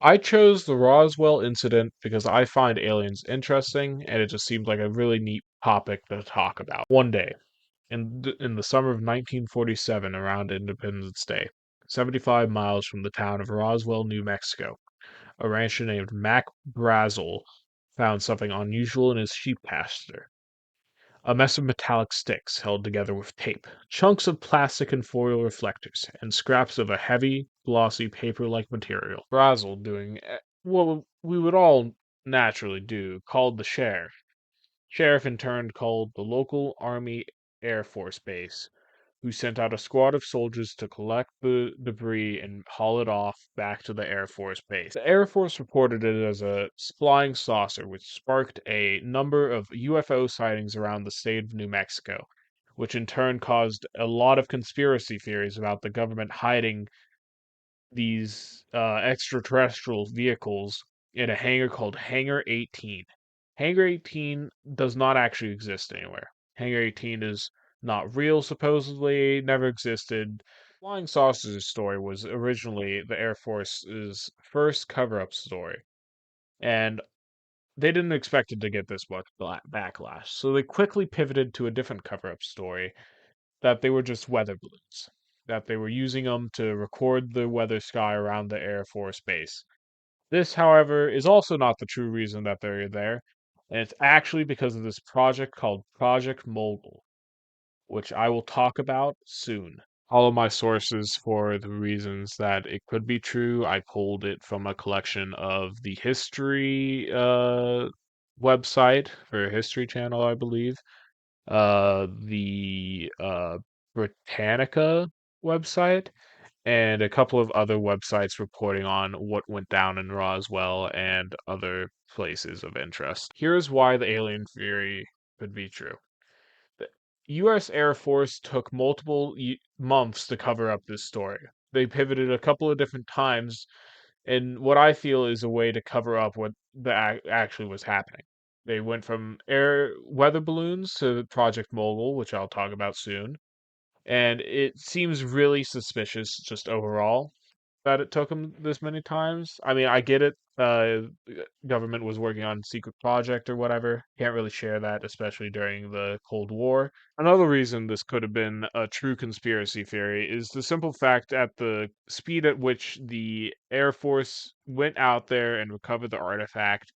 I chose the Roswell incident because I find aliens interesting and it just seemed like a really neat topic to talk about. One day, in the summer of 1947, around Independence Day, 75 miles from the town of Roswell, New Mexico, a rancher named Mac Brazel found something unusual in his sheep pasture. A mess of metallic sticks held together with tape, chunks of plastic and foil reflectors, and scraps of a heavy, glossy, paper-like material. Brazel, doing what we would all naturally do, called the sheriff. Sheriff in turn called the local Army Air Force base, who sent out a squad of soldiers to collect the debris and haul it off back to the Air Force base. The Air Force reported it as a flying saucer, which sparked a number of UFO sightings around the state of New Mexico, which in turn caused a lot of conspiracy theories about the government hiding these extraterrestrial vehicles in a hangar called Hangar 18. Hangar 18 does not actually exist anywhere. Hangar 18 is not real, supposedly, never existed. Flying Saucers story was originally the Air Force's first cover up story, and they didn't expect it to get this much backlash, so they quickly pivoted to a different cover up story that they were just weather balloons, that they were using them to record the weather sky around the Air Force Base. This, however, is also not the true reason that they're there, and it's actually because of this project called Project Mogul, which I will talk about soon. All of my sources for the reasons that it could be true, I pulled it from a collection of the history website for a history channel, I believe, the Britannica website, and a couple of other websites reporting on what went down in Roswell and other places of interest. Here's why the alien theory could be true. The U.S. Air Force took multiple months to cover up this story. They pivoted a couple of different times in what I feel is a way to cover up what actually was happening. They went from air weather balloons to Project Mogul, which I'll talk about soon, and it seems really suspicious just overall that it took them this many times. I mean, I get it. Government was working on secret project or whatever. Can't really share that, especially during the Cold War. Another reason this could have been a true conspiracy theory is the simple fact at the speed at which the Air Force went out there and recovered the artifact,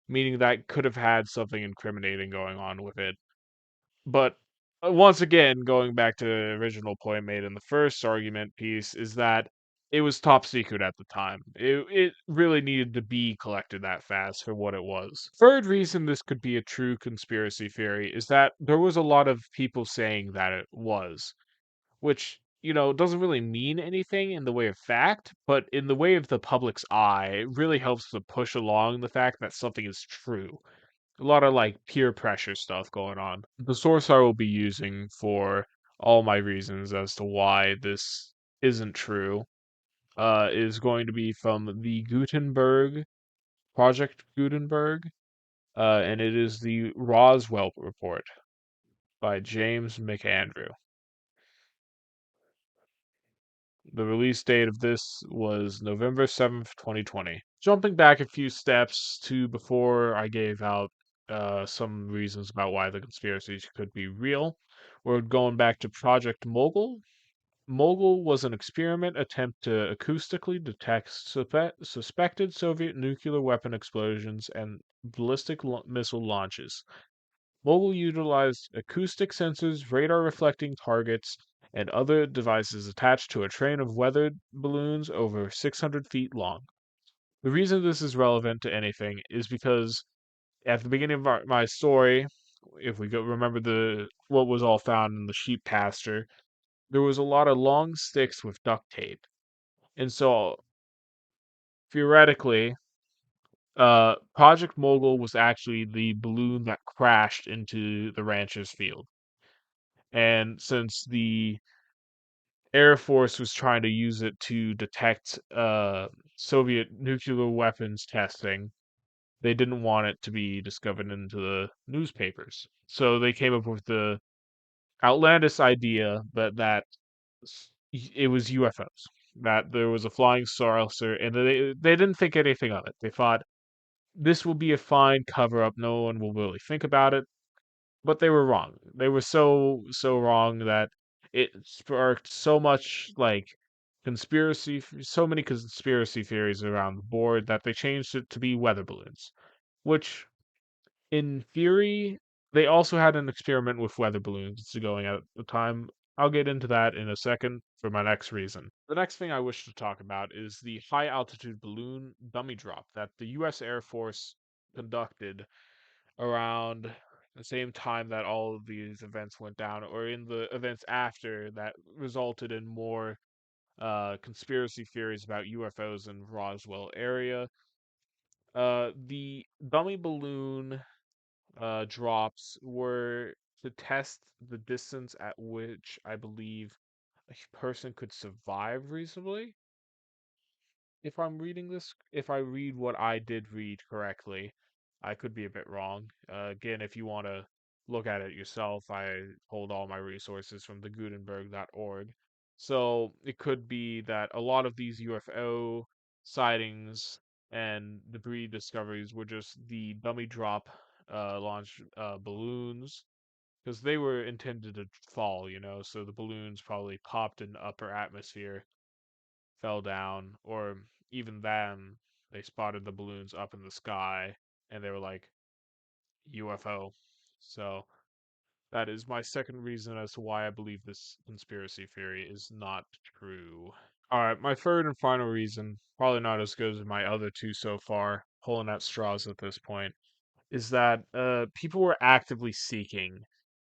meaning that could have had something incriminating going on with it. But once again, going back to the original point made in the first argument piece, is that it was top secret at the time. It really needed to be collected that fast for what it was. Third reason this could be a true conspiracy theory is that there was a lot of people saying that it was, which, doesn't really mean anything in the way of fact, but in the way of the public's eye, it really helps to push along the fact that something is true. A lot of like peer pressure stuff going on. The source I will be using for all my reasons as to why this isn't true is going to be from the Gutenberg Project Gutenberg, and it is the Roswell Report by James McAndrew. The release date of this was November 7th, 2020. Jumping back a few steps to before I gave out some reasons about why the conspiracy could be real, we're going back to Project Mogul. Mogul was an experiment attempt to acoustically detect suspected Soviet nuclear weapon explosions and ballistic missile launches. Mogul utilized acoustic sensors, radar reflecting targets, and other devices attached to a train of weather balloons over 600 feet long. The reason this is relevant to anything is because at the beginning of my story, if we go remember the what was all found in the sheep pasture, there was a lot of long sticks with duct tape, and so theoretically, Project Mogul was actually the balloon that crashed into the rancher's field. And since the Air Force was trying to use it to detect Soviet nuclear weapons testing, they didn't want it to be discovered into the newspapers. So they came up with the outlandish idea that it was UFOs. that there was a flying saucer, and they didn't think anything of it. They thought this will be a fine cover up. No one will really think about it. But they were wrong. They were so wrong that it sparked so much like so many conspiracy theories around the board that they changed it to be weather balloons, which in theory they also had an experiment with weather balloons going at the time. I'll get into that in a second for my next reason. The next thing I wish to talk about is the high altitude balloon dummy drop that the US Air Force conducted around the same time that all of these events went down, or in the events after that resulted in more conspiracy theories about UFOs in Roswell area. The dummy balloon drops were to test the distance at which I believe a person could survive reasonably. If I read what I did read correctly, I could be a bit wrong. Again, if you want to look at it yourself, I hold all my resources from the Gutenberg.org. So it could be that a lot of these UFO sightings and debris discoveries were just the dummy drop launch balloons because they were intended to fall, so the balloons probably popped in the upper atmosphere, fell down, or even then, they spotted the balloons up in the sky and they were like, UFO. So that is my second reason as to why I believe this conspiracy theory is not true. Alright, my third and final reason, probably not as good as my other two so far, pulling at straws at this point, is that people were actively seeking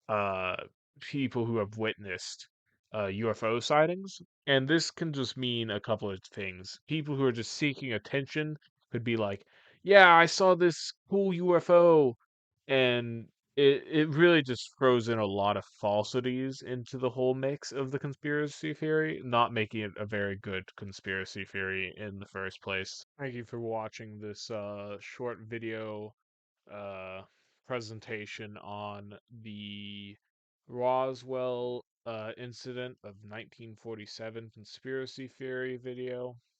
uh, people who have witnessed UFO sightings, and this can just mean a couple of things. People who are just seeking attention could be like, "Yeah, I saw this cool UFO," and it really just throws in a lot of falsities into the whole mix of the conspiracy theory, not making it a very good conspiracy theory in the first place. Thank you for watching this short video uh, presentation on the Roswell incident of 1947 conspiracy theory video.